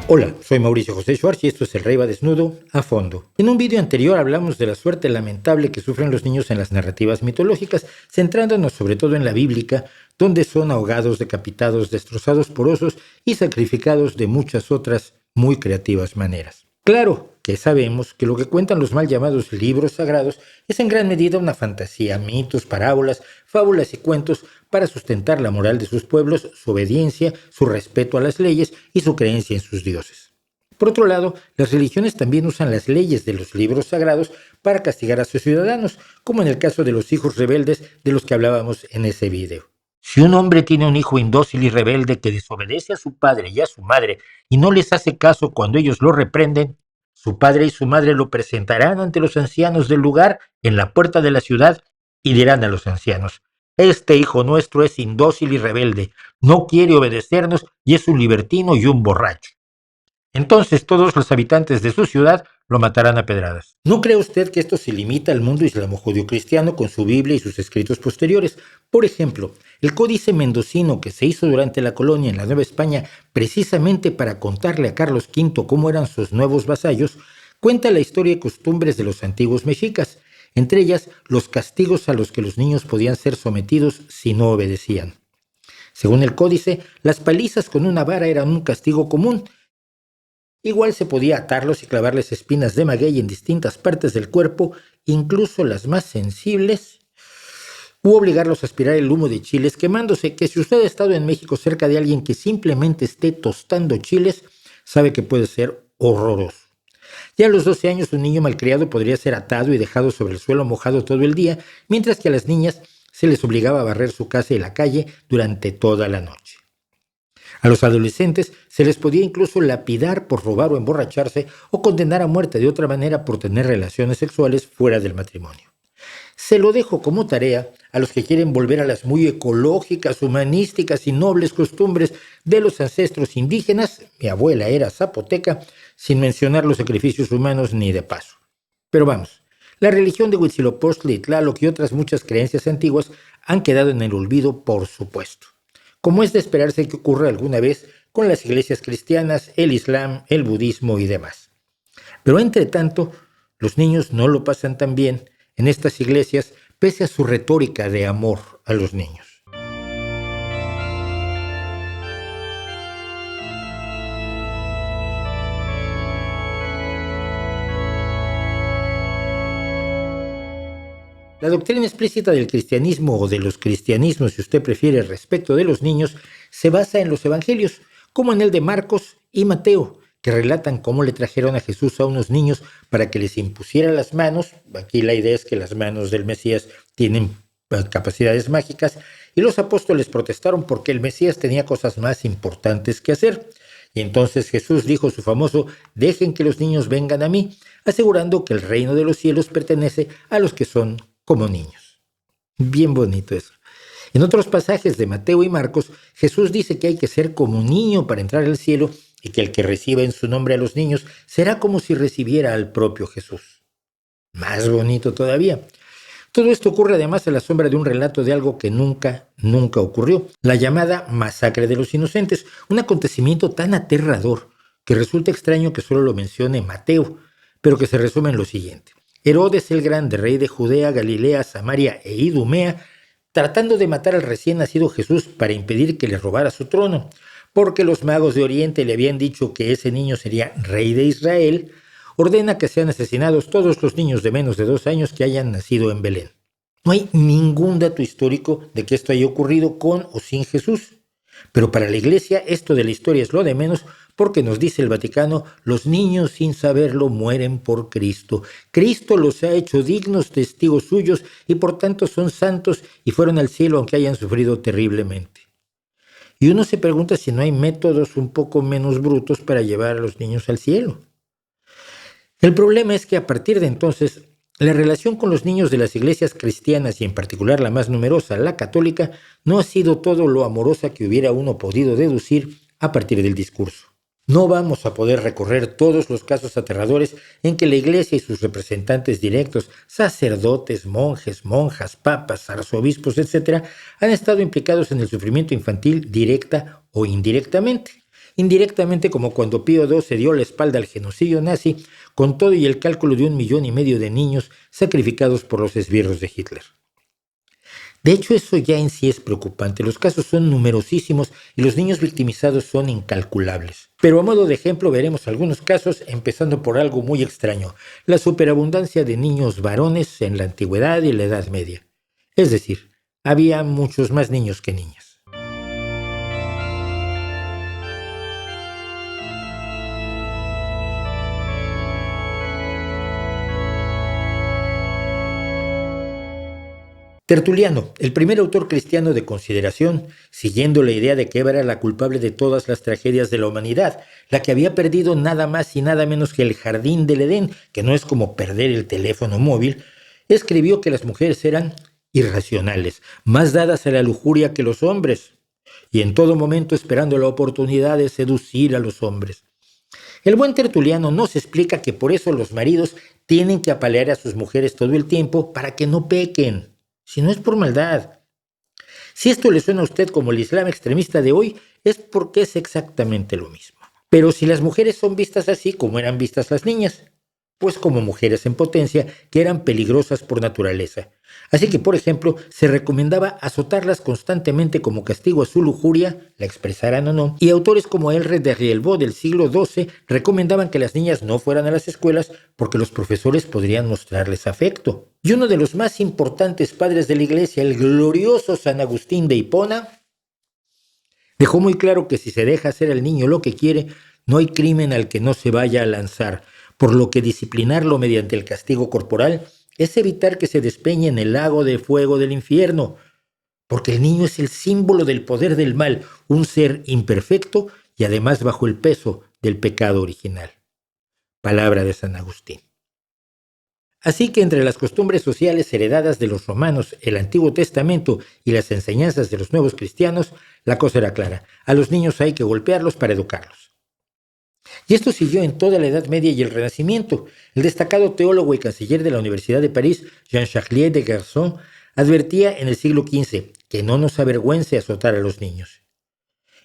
Hola, soy Mauricio José Schwartz y esto es El Rey va desnudo a fondo. En un vídeo anterior hablamos de la suerte lamentable que sufren los niños en las narrativas mitológicas, centrándonos sobre todo en la bíblica, donde son ahogados, decapitados, destrozados por osos y sacrificados de muchas otras muy creativas maneras. Claro que sabemos que lo que cuentan los mal llamados libros sagrados es en gran medida una fantasía, mitos, parábolas, fábulas y cuentos para sustentar la moral de sus pueblos, su obediencia, su respeto a las leyes y su creencia en sus dioses. Por otro lado, las religiones también usan las leyes de los libros sagrados para castigar a sus ciudadanos, como en el caso de los hijos rebeldes de los que hablábamos en ese video. Si un hombre tiene un hijo indócil y rebelde que desobedece a su padre y a su madre y no les hace caso cuando ellos lo reprenden, su padre y su madre lo presentarán ante los ancianos del lugar en la puerta de la ciudad y dirán a los ancianos: este hijo nuestro es indócil y rebelde, no quiere obedecernos y es un libertino y un borracho. Entonces todos los habitantes de su ciudad lo matarán a pedradas. ¿No cree usted que esto se limita al mundo islamo-judio-cristiano con su Biblia y sus escritos posteriores? Por ejemplo, el Códice Mendocino que se hizo durante la colonia en la Nueva España precisamente para contarle a Carlos V cómo eran sus nuevos vasallos, cuenta la historia y costumbres de los antiguos mexicas, entre ellas los castigos a los que los niños podían ser sometidos si no obedecían. Según el códice, las palizas con una vara eran un castigo común. Igual se podía atarlos y clavarles espinas de maguey en distintas partes del cuerpo, incluso las más sensibles, u obligarlos a aspirar el humo de chiles quemándose, que si usted ha estado en México cerca de alguien que simplemente esté tostando chiles, sabe que puede ser horroroso. Ya a los 12 años un niño malcriado podría ser atado y dejado sobre el suelo mojado todo el día, mientras que a las niñas se les obligaba a barrer su casa y la calle durante toda la noche. A los adolescentes se les podía incluso lapidar por robar o emborracharse o condenar a muerte de otra manera por tener relaciones sexuales fuera del matrimonio. Se lo dejo como tarea a los que quieren volver a las muy ecológicas, humanísticas y nobles costumbres de los ancestros indígenas. Mi abuela era zapoteca, sin mencionar los sacrificios humanos ni de paso. Pero vamos, la religión de Huitzilopochtli, Tlaloc y otras muchas creencias antiguas han quedado en el olvido, por supuesto, como es de esperarse que ocurra alguna vez con las iglesias cristianas, el islam, el budismo y demás. Pero entre tanto, los niños no lo pasan tan bien en estas iglesias pese a su retórica de amor a los niños. La doctrina explícita del cristianismo o de los cristianismos, si usted prefiere, respecto de los niños, se basa en los evangelios, como en el de Marcos y Mateo, que relatan cómo le trajeron a Jesús a unos niños para que les impusiera las manos. Aquí la idea es que las manos del Mesías tienen capacidades mágicas, y los apóstoles protestaron porque el Mesías tenía cosas más importantes que hacer. Y entonces Jesús dijo su famoso: dejen que los niños vengan a mí, asegurando que el reino de los cielos pertenece a los que son como niños. Bien bonito eso. En otros pasajes de Mateo y Marcos, Jesús dice que hay que ser como un niño para entrar al cielo y que el que reciba en su nombre a los niños será como si recibiera al propio Jesús. Más bonito todavía. Todo esto ocurre además a la sombra de un relato de algo que nunca ocurrió, la llamada masacre de los inocentes, un acontecimiento tan aterrador que resulta extraño que solo lo mencione Mateo, pero que se resume en lo siguiente. Herodes el Grande, rey de Judea, Galilea, Samaria e Idumea, tratando de matar al recién nacido Jesús para impedir que le robara su trono, porque los magos de Oriente le habían dicho que ese niño sería rey de Israel, ordena que sean asesinados todos los niños de menos de 2 años que hayan nacido en Belén. No hay ningún dato histórico de que esto haya ocurrido con o sin Jesús. Pero para la Iglesia esto de la historia es lo de menos, porque nos dice el Vaticano: los niños sin saberlo mueren por Cristo. Cristo los ha hecho dignos testigos suyos y por tanto son santos y fueron al cielo aunque hayan sufrido terriblemente. Y uno se pregunta si no hay métodos un poco menos brutos para llevar a los niños al cielo. El problema es que a partir de entonces, la relación con los niños de las iglesias cristianas y en particular la más numerosa, la católica, no ha sido todo lo amorosa que hubiera uno podido deducir a partir del discurso. No vamos a poder recorrer todos los casos aterradores en que la Iglesia y sus representantes directos, sacerdotes, monjes, monjas, papas, arzobispos, etc., han estado implicados en el sufrimiento infantil directa o indirectamente. indirectamente como cuando Pío II se dio la espalda al genocidio nazi, con todo y el cálculo de 1,5 millones de niños sacrificados por los esbirros de Hitler. De hecho, eso ya en sí es preocupante. Los casos son numerosísimos y los niños victimizados son incalculables. Pero a modo de ejemplo veremos algunos casos, empezando por algo muy extraño: la superabundancia de niños varones en la antigüedad y la Edad Media. Es decir, había muchos más niños que niñas. Tertuliano, el primer autor cristiano de consideración, siguiendo la idea de que Eva era la culpable de todas las tragedias de la humanidad, la que había perdido nada más y nada menos que el jardín del Edén, que no es como perder el teléfono móvil, escribió que las mujeres eran irracionales, más dadas a la lujuria que los hombres, y en todo momento esperando la oportunidad de seducir a los hombres. El buen Tertuliano nos explica que por eso los maridos tienen que apalear a sus mujeres todo el tiempo para que no pequen, si no es por maldad. Si esto le suena a usted como el Islam extremista de hoy, es porque es exactamente lo mismo. Pero si las mujeres son vistas así como eran vistas las niñas, pues como mujeres en potencia que eran peligrosas por naturaleza. Así que, por ejemplo, se recomendaba azotarlas constantemente como castigo a su lujuria, la expresaran o no, y autores como R. de Rielbaud del siglo XII recomendaban que las niñas no fueran a las escuelas porque los profesores podrían mostrarles afecto. Y uno de los más importantes padres de la Iglesia, el glorioso San Agustín de Hipona, dejó muy claro que si se deja hacer al niño lo que quiere, no hay crimen al que no se vaya a lanzar, por lo que disciplinarlo mediante el castigo corporal es evitar que se despeñe en el lago de fuego del infierno, porque el niño es el símbolo del poder del mal, un ser imperfecto y además bajo el peso del pecado original. Palabra de San Agustín. Así que entre las costumbres sociales heredadas de los romanos, el Antiguo Testamento y las enseñanzas de los nuevos cristianos, la cosa era clara: a los niños hay que golpearlos para educarlos. Y esto siguió en toda la Edad Media y el Renacimiento. El destacado teólogo y canciller de la Universidad de París, Jean-Charles de Gerson, advertía en el siglo XV que no nos avergüence azotar a los niños.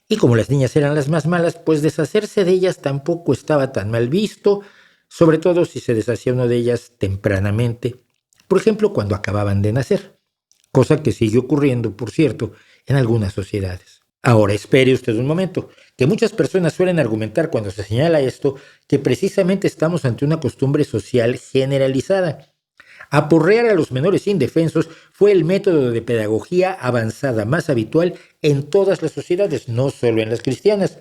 Y como las niñas eran las más malas, pues deshacerse de ellas tampoco estaba tan mal visto, sobre todo si se deshacía uno de ellas tempranamente, por ejemplo cuando acababan de nacer, cosa que sigue ocurriendo, por cierto, en algunas sociedades. Ahora, espere usted un momento, que muchas personas suelen argumentar cuando se señala esto que precisamente estamos ante una costumbre social generalizada. Aporrear a los menores indefensos fue el método de pedagogía avanzada más habitual en todas las sociedades, no solo en las cristianas.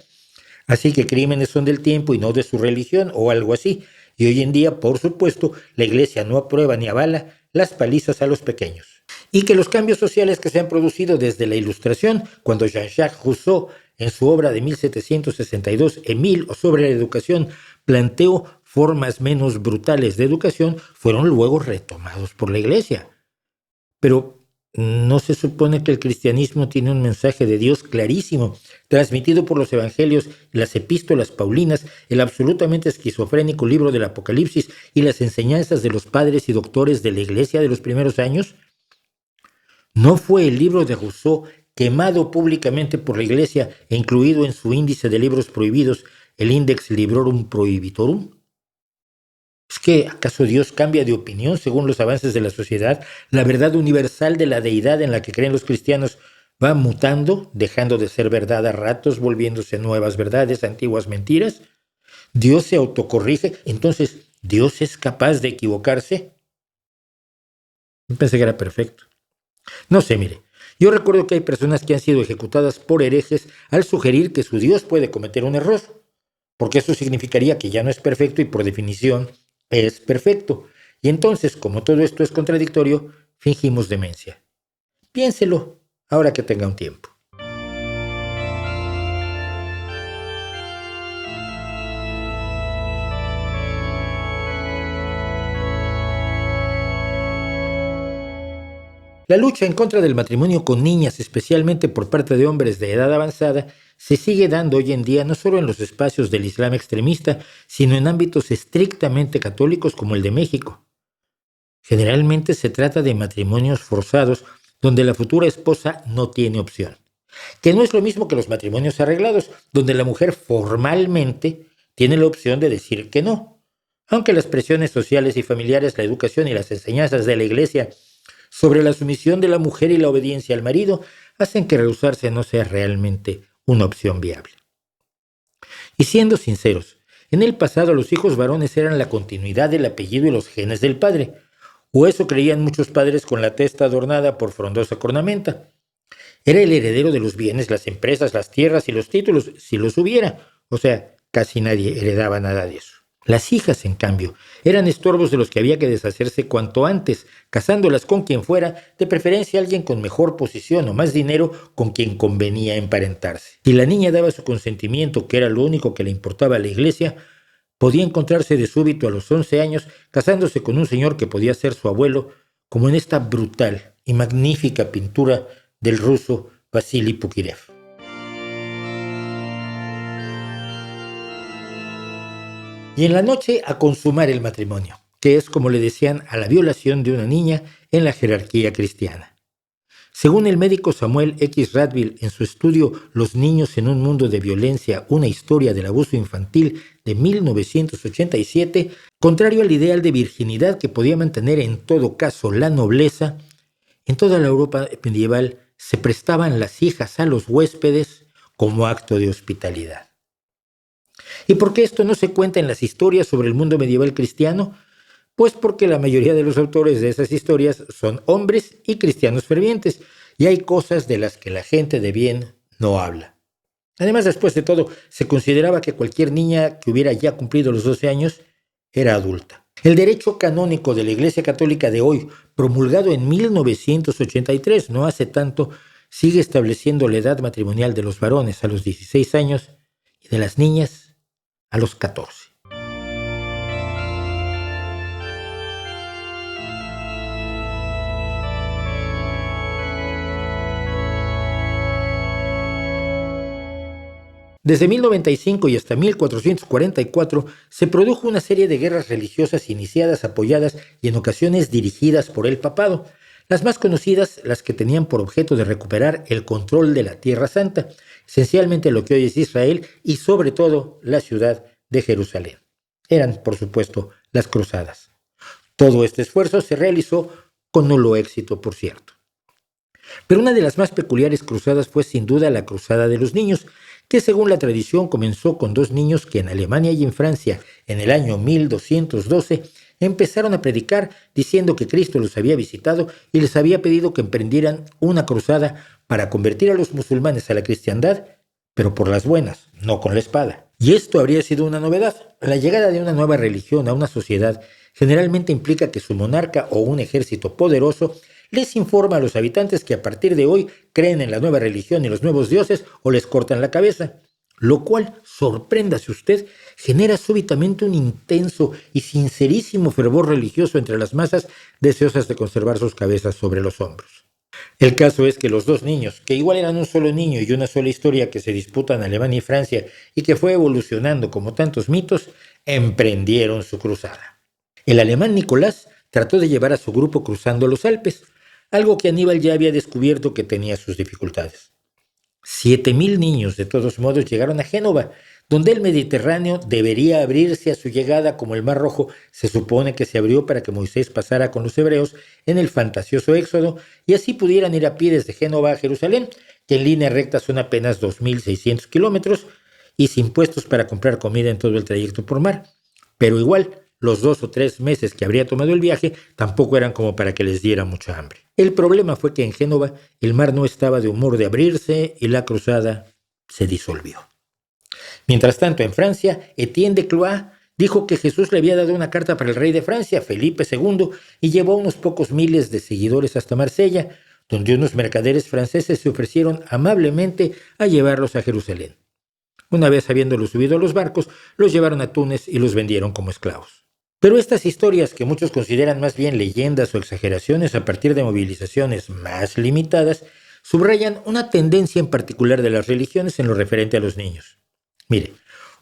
Así que crímenes son del tiempo y no de su religión o algo así. Y hoy en día, por supuesto, la Iglesia no aprueba ni avala las palizas a los pequeños. Y que los cambios sociales que se han producido desde la Ilustración, cuando Jean-Jacques Rousseau, en su obra de 1762, Émile o sobre la educación, planteó formas menos brutales de educación, fueron luego retomados por la Iglesia. Pero ¿no se supone que el cristianismo tiene un mensaje de Dios clarísimo, transmitido por los evangelios, las epístolas paulinas, el absolutamente esquizofrénico libro del Apocalipsis y las enseñanzas de los padres y doctores de la Iglesia de los primeros años? ¿No fue el libro de Rousseau quemado públicamente por la Iglesia e incluido en su índice de libros prohibidos, el Index Librorum Prohibitorum? ¿Es que acaso Dios cambia de opinión según los avances de la sociedad? ¿La verdad universal de la deidad en la que creen los cristianos va mutando, dejando de ser verdad a ratos, volviéndose nuevas verdades, antiguas mentiras? ¿Dios se autocorrige? Entonces, ¿Dios es capaz de equivocarse? Pensé que era perfecto. No sé, mire, yo recuerdo que hay personas que han sido ejecutadas por herejes al sugerir que su Dios puede cometer un error, porque eso significaría que ya no es perfecto y por definición es perfecto. Y entonces, como todo esto es contradictorio, fingimos demencia. Piénselo, ahora que tenga un tiempo. La lucha en contra del matrimonio con niñas, especialmente por parte de hombres de edad avanzada, se sigue dando hoy en día no solo en los espacios del Islam extremista, sino en ámbitos estrictamente católicos como el de México. Generalmente se trata de matrimonios forzados donde la futura esposa no tiene opción. que no es lo mismo que los matrimonios arreglados, donde la mujer formalmente tiene la opción de decir que no, aunque las presiones sociales y familiares, la educación y las enseñanzas de la Iglesia sobre la sumisión de la mujer y la obediencia al marido hacen que rehusarse no sea realmente una opción viable. Y siendo sinceros, en el pasado los hijos varones eran la continuidad del apellido y los genes del padre, o eso creían muchos padres con la testa adornada por frondosa cornamenta. Era el heredero de los bienes, las empresas, las tierras y los títulos, si los hubiera. O sea, casi nadie heredaba nada de eso. Las hijas, en cambio, eran estorbos de los que había que deshacerse cuanto antes, casándolas con quien fuera, de preferencia alguien con mejor posición o más dinero con quien convenía emparentarse. Si la niña daba su consentimiento, que era lo único que le importaba a la Iglesia, podía encontrarse de súbito a los 11 años casándose con un señor que podía ser su abuelo, como en esta brutal y magnífica pintura del ruso Vasily Pukirev. Y en la noche a consumar el matrimonio, que es como le decían a la violación de una niña en la jerarquía cristiana. Según el médico Samuel X. Radville en su estudio Los niños en un mundo de violencia, una historia del abuso infantil de 1987, contrario al ideal de virginidad que podía mantener en todo caso la nobleza, en toda la Europa medieval se prestaban las hijas a los huéspedes como acto de hospitalidad. ¿Y por qué esto no se cuenta en las historias sobre el mundo medieval cristiano? Pues porque la mayoría de los autores de esas historias son hombres y cristianos fervientes, y hay cosas de las que la gente de bien no habla. Además, después de todo, se consideraba que cualquier niña que hubiera ya cumplido los 12 años era adulta. El derecho canónico de la Iglesia Católica de hoy, promulgado en 1983, no hace tanto, sigue estableciendo la edad matrimonial de los varones a los 16 años y de las niñas a los 14. Desde 1095 y hasta 1444 se produjo una serie de guerras religiosas iniciadas, apoyadas y en ocasiones dirigidas por el papado. Las más conocidas, las que tenían por objeto de recuperar el control de la Tierra Santa, esencialmente lo que hoy es Israel y sobre todo la ciudad de Jerusalén. Eran, por supuesto, las cruzadas. Todo este esfuerzo se realizó con nulo éxito, por cierto. Pero una de las más peculiares cruzadas fue sin duda la Cruzada de los Niños, que según la tradición comenzó con dos niños que en Alemania y en Francia, en el año 1212, empezaron a predicar diciendo que Cristo los había visitado y les había pedido que emprendieran una cruzada para convertir a los musulmanes a la cristiandad, pero por las buenas, no con la espada. Y esto habría sido una novedad. La llegada de una nueva religión a una sociedad generalmente implica que su monarca o un ejército poderoso les informa a los habitantes que a partir de hoy creen en la nueva religión y los nuevos dioses o les cortan la cabeza, lo cual, sorpréndase usted, genera súbitamente un intenso y sincerísimo fervor religioso entre las masas deseosas de conservar sus cabezas sobre los hombros. El caso es que los dos niños, que igual eran un solo niño y una sola historia que se disputan Alemania y Francia y que fue evolucionando como tantos mitos, emprendieron su cruzada. El alemán Nicolás trató de llevar a su grupo cruzando los Alpes, algo que Aníbal ya había descubierto que tenía sus dificultades. 7,000 niños, de todos modos, llegaron a Génova, donde el Mediterráneo debería abrirse a su llegada como el Mar Rojo se supone que se abrió para que Moisés pasara con los hebreos en el fantasioso Éxodo y así pudieran ir a pie desde Génova a Jerusalén, que en línea recta son apenas 2,600 kilómetros y sin puestos para comprar comida en todo el trayecto por mar. Pero igual, los 2 o 3 meses que habría tomado el viaje tampoco eran como para que les diera mucha hambre. El problema fue que en Génova el mar no estaba de humor de abrirse y la cruzada se disolvió. Mientras tanto, en Francia, Etienne de Cloix dijo que Jesús le había dado una carta para el rey de Francia, Felipe II, y llevó unos pocos miles de seguidores hasta Marsella, donde unos mercaderes franceses se ofrecieron amablemente a llevarlos a Jerusalén. Una vez habiéndolos subido a los barcos, los llevaron a Túnez y los vendieron como esclavos. Pero estas historias, que muchos consideran más bien leyendas o exageraciones a partir de movilizaciones más limitadas, subrayan una tendencia en particular de las religiones en lo referente a los niños. Mire,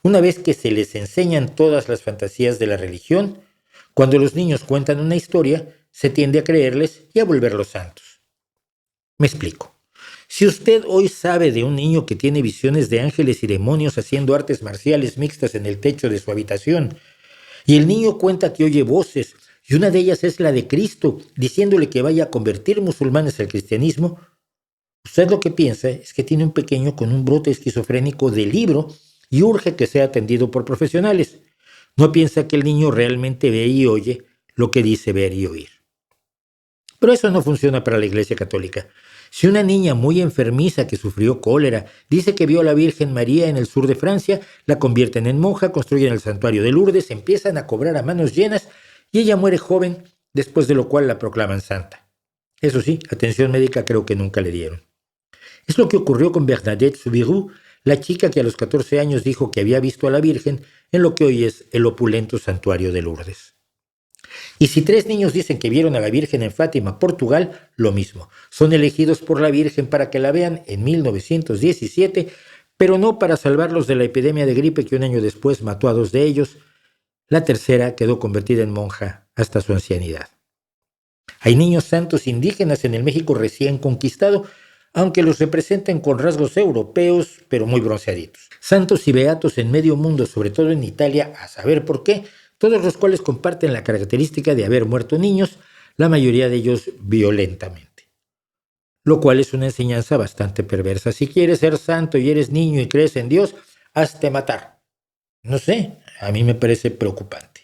una vez que se les enseñan todas las fantasías de la religión, cuando los niños cuentan una historia, se tiende a creerles y a volverlos santos. Me explico. Si usted hoy sabe de un niño que tiene visiones de ángeles y demonios haciendo artes marciales mixtas en el techo de su habitación, y el niño cuenta que oye voces, y una de ellas es la de Cristo, diciéndole que vaya a convertir musulmanes al cristianismo, usted lo que piensa es que tiene un pequeño con un brote esquizofrénico de libro y urge que sea atendido por profesionales. No piensa que el niño realmente ve y oye lo que dice ver y oír. Pero eso no funciona para la Iglesia Católica. Si una niña muy enfermiza que sufrió cólera dice que vio a la Virgen María en el sur de Francia, la convierten en monja, construyen el santuario de Lourdes, empiezan a cobrar a manos llenas y ella muere joven, después de lo cual la proclaman santa. Eso sí, atención médica creo que nunca le dieron. Es lo que ocurrió con Bernadette Soubirous, la chica que a los 14 años dijo que había visto a la Virgen en lo que hoy es el opulento santuario de Lourdes. Y si 3 niños dicen que vieron a la Virgen en Fátima, Portugal, lo mismo. Son elegidos por la Virgen para que la vean en 1917, pero no para salvarlos de la epidemia de gripe que un año después mató a 2 de ellos. La tercera quedó convertida en monja hasta su ancianidad. Hay niños santos indígenas en el México recién conquistado, aunque los representan con rasgos europeos, pero muy bronceaditos. Santos y beatos en medio mundo, sobre todo en Italia, a saber por qué, todos los cuales comparten la característica de haber muerto niños, la mayoría de ellos violentamente. Lo cual es una enseñanza bastante perversa. Si quieres ser santo y eres niño y crees en Dios, hazte matar. No sé, a mí me parece preocupante.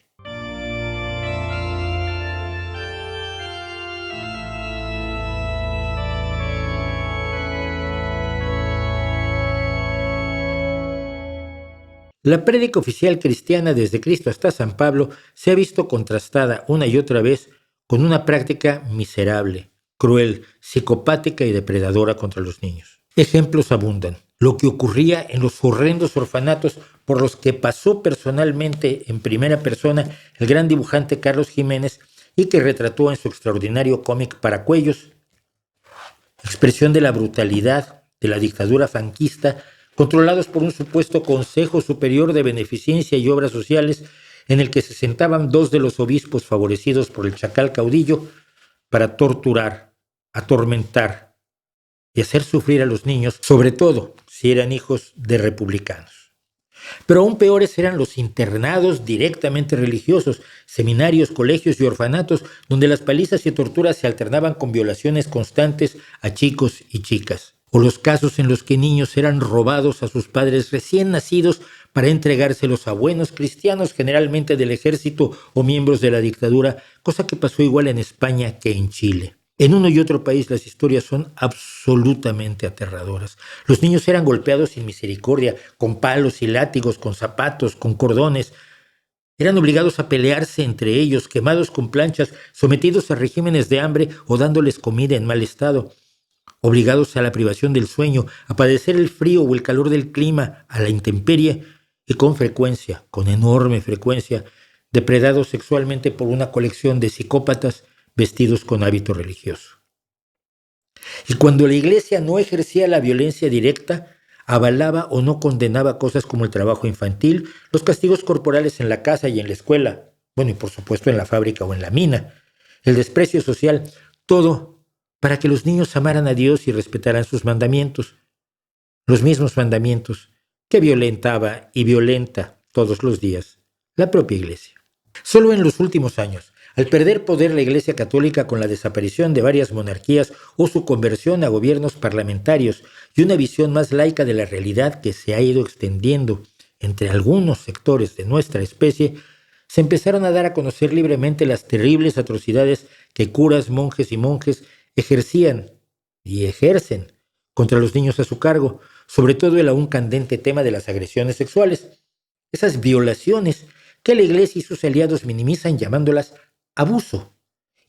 La prédica oficial cristiana desde Cristo hasta San Pablo se ha visto contrastada una y otra vez con una práctica miserable, cruel, psicopática y depredadora contra los niños. Ejemplos abundan. Lo que ocurría en los horrendos orfanatos por los que pasó personalmente en primera persona el gran dibujante Carlos Jiménez y que retrató en su extraordinario cómic Paracuellos, expresión de la brutalidad de la dictadura franquista, controlados por un supuesto Consejo Superior de Beneficencia y Obras Sociales, en el que se sentaban 2 de los obispos favorecidos por el chacal caudillo para torturar, atormentar y hacer sufrir a los niños, sobre todo si eran hijos de republicanos. Pero aún peores eran los internados directamente religiosos, seminarios, colegios y orfanatos, donde las palizas y torturas se alternaban con violaciones constantes a chicos y chicas. O los casos en los que niños eran robados a sus padres recién nacidos para entregárselos a buenos cristianos, generalmente del ejército o miembros de la dictadura, cosa que pasó igual en España que en Chile. En uno y otro país las historias son absolutamente aterradoras. Los niños eran golpeados sin misericordia, con palos y látigos, con zapatos, con cordones. Eran obligados a pelearse entre ellos, quemados con planchas, sometidos a regímenes de hambre o dándoles comida en mal estado, obligados a la privación del sueño, a padecer el frío o el calor del clima, a la intemperie y con frecuencia, con enorme frecuencia, depredados sexualmente por una colección de psicópatas vestidos con hábito religioso. Y cuando la Iglesia no ejercía la violencia directa, avalaba o no condenaba cosas como el trabajo infantil, los castigos corporales en la casa y en la escuela, bueno, y por supuesto en la fábrica o en la mina, el desprecio social, todo para que los niños amaran a Dios y respetaran sus mandamientos, los mismos mandamientos que violentaba y violenta todos los días la propia Iglesia. Solo en los últimos años, al perder poder la Iglesia Católica con la desaparición de varias monarquías o su conversión a gobiernos parlamentarios y una visión más laica de la realidad que se ha ido extendiendo entre algunos sectores de nuestra especie, se empezaron a dar a conocer libremente las terribles atrocidades que curas, monjes y monjes ejercían y ejercen contra los niños a su cargo, sobre todo el aún candente tema de las agresiones sexuales. Esas violaciones que la Iglesia y sus aliados minimizan llamándolas abuso,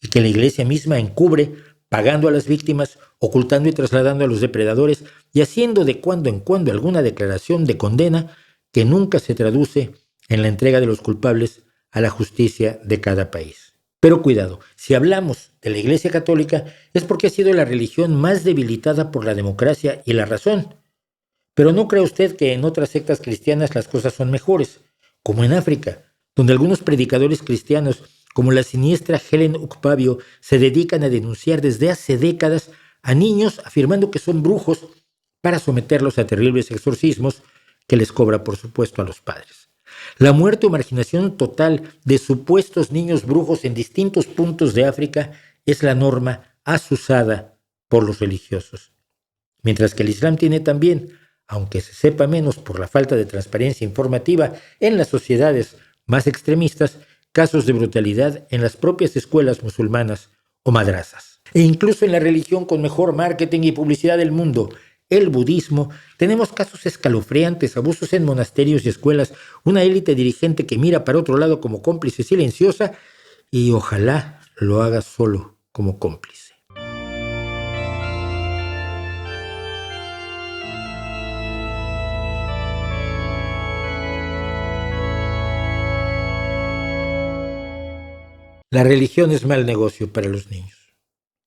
y que la Iglesia misma encubre, pagando a las víctimas, ocultando y trasladando a los depredadores y haciendo de cuando en cuando alguna declaración de condena que nunca se traduce en la entrega de los culpables a la justicia de cada país. Pero cuidado, si hablamos de la Iglesia Católica es porque ha sido la religión más debilitada por la democracia y la razón. Pero no crea usted que en otras sectas cristianas las cosas son mejores, como en África, donde algunos predicadores cristianos, como la siniestra Helen Ukpabio, se dedican a denunciar desde hace décadas a niños afirmando que son brujos para someterlos a terribles exorcismos que les cobra, por supuesto, a los padres. La muerte o marginación total de supuestos niños brujos en distintos puntos de África es la norma asusada por los religiosos. Mientras que el Islam tiene también, aunque se sepa menos por la falta de transparencia informativa en las sociedades más extremistas, casos de brutalidad en las propias escuelas musulmanas o madrasas. E incluso en la religión con mejor marketing y publicidad del mundo, el budismo, tenemos casos escalofriantes, abusos en monasterios y escuelas, una élite dirigente que mira para otro lado como cómplice silenciosa y ojalá lo haga solo como cómplice. La religión es mal negocio para los niños.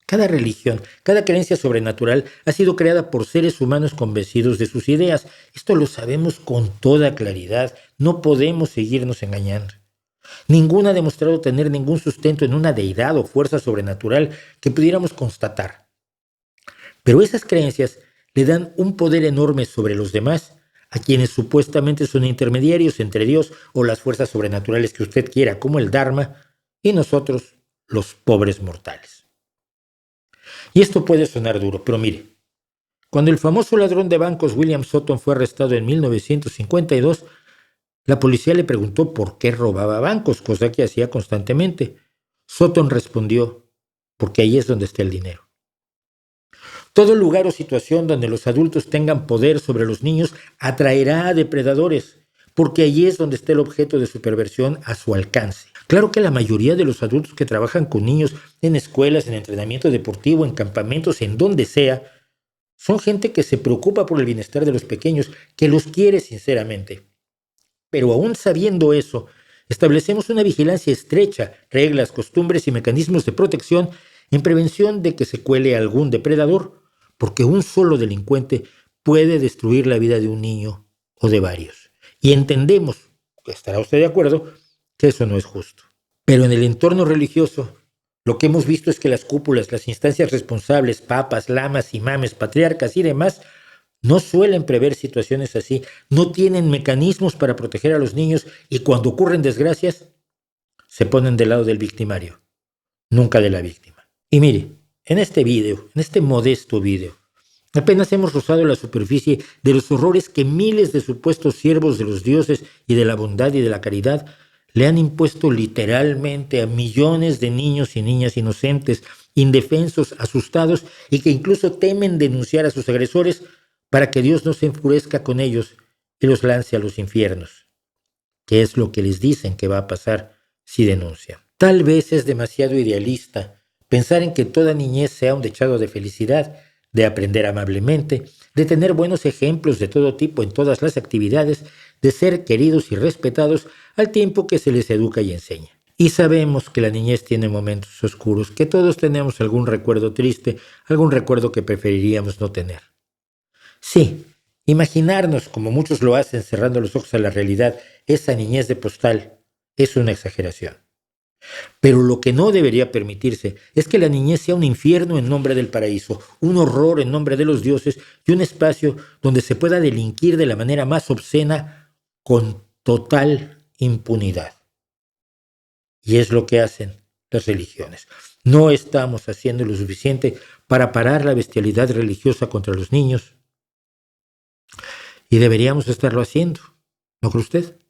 Cada religión, cada creencia sobrenatural ha sido creada por seres humanos convencidos de sus ideas. Esto lo sabemos con toda claridad. No podemos seguirnos engañando. Ninguna ha demostrado tener ningún sustento en una deidad o fuerza sobrenatural que pudiéramos constatar. Pero esas creencias le dan un poder enorme sobre los demás, a quienes supuestamente son intermediarios entre Dios o las fuerzas sobrenaturales que usted quiera, como el Dharma, y nosotros, los pobres mortales. Y esto puede sonar duro, pero mire, cuando el famoso ladrón de bancos William Sutton fue arrestado en 1952, la policía le preguntó por qué robaba bancos, cosa que hacía constantemente. Sutton respondió, porque ahí es donde está el dinero. Todo lugar o situación donde los adultos tengan poder sobre los niños atraerá a depredadores, porque allí es donde está el objeto de su perversión a su alcance. Claro que la mayoría de los adultos que trabajan con niños en escuelas, en entrenamiento deportivo, en campamentos, en donde sea, son gente que se preocupa por el bienestar de los pequeños, que los quiere sinceramente. Pero aún sabiendo eso, establecemos una vigilancia estrecha, reglas, costumbres y mecanismos de protección en prevención de que se cuele algún depredador, porque un solo delincuente puede destruir la vida de un niño o de varios. Y entendemos, estará usted de acuerdo, que eso no es justo. Pero en el entorno religioso, lo que hemos visto es que las cúpulas, las instancias responsables, papas, lamas, imames, patriarcas y demás, no suelen prever situaciones así, no tienen mecanismos para proteger a los niños y cuando ocurren desgracias, se ponen del lado del victimario, nunca de la víctima. Y mire, en este modesto video, apenas hemos rozado la superficie de los horrores que miles de supuestos siervos de los dioses y de la bondad y de la caridad le han impuesto literalmente a millones de niños y niñas inocentes, indefensos, asustados y que incluso temen denunciar a sus agresores para que Dios no se enfurezca con ellos y los lance a los infiernos, que es lo que les dicen que va a pasar si denuncian. Tal vez es demasiado idealista pensar en que toda niñez sea un dechado de felicidad, de aprender amablemente, de tener buenos ejemplos de todo tipo en todas las actividades, de ser queridos y respetados al tiempo que se les educa y enseña. Y sabemos que la niñez tiene momentos oscuros, que todos tenemos algún recuerdo triste, algún recuerdo que preferiríamos no tener. Sí, imaginarnos, como muchos lo hacen cerrando los ojos a la realidad, esa niñez de postal, es una exageración. Pero lo que no debería permitirse es que la niñez sea un infierno en nombre del paraíso, un horror en nombre de los dioses y un espacio donde se pueda delinquir de la manera más obscena con total impunidad. Y es lo que hacen las religiones. No estamos haciendo lo suficiente para parar la bestialidad religiosa contra los niños y deberíamos estarlo haciendo, ¿no cree usted?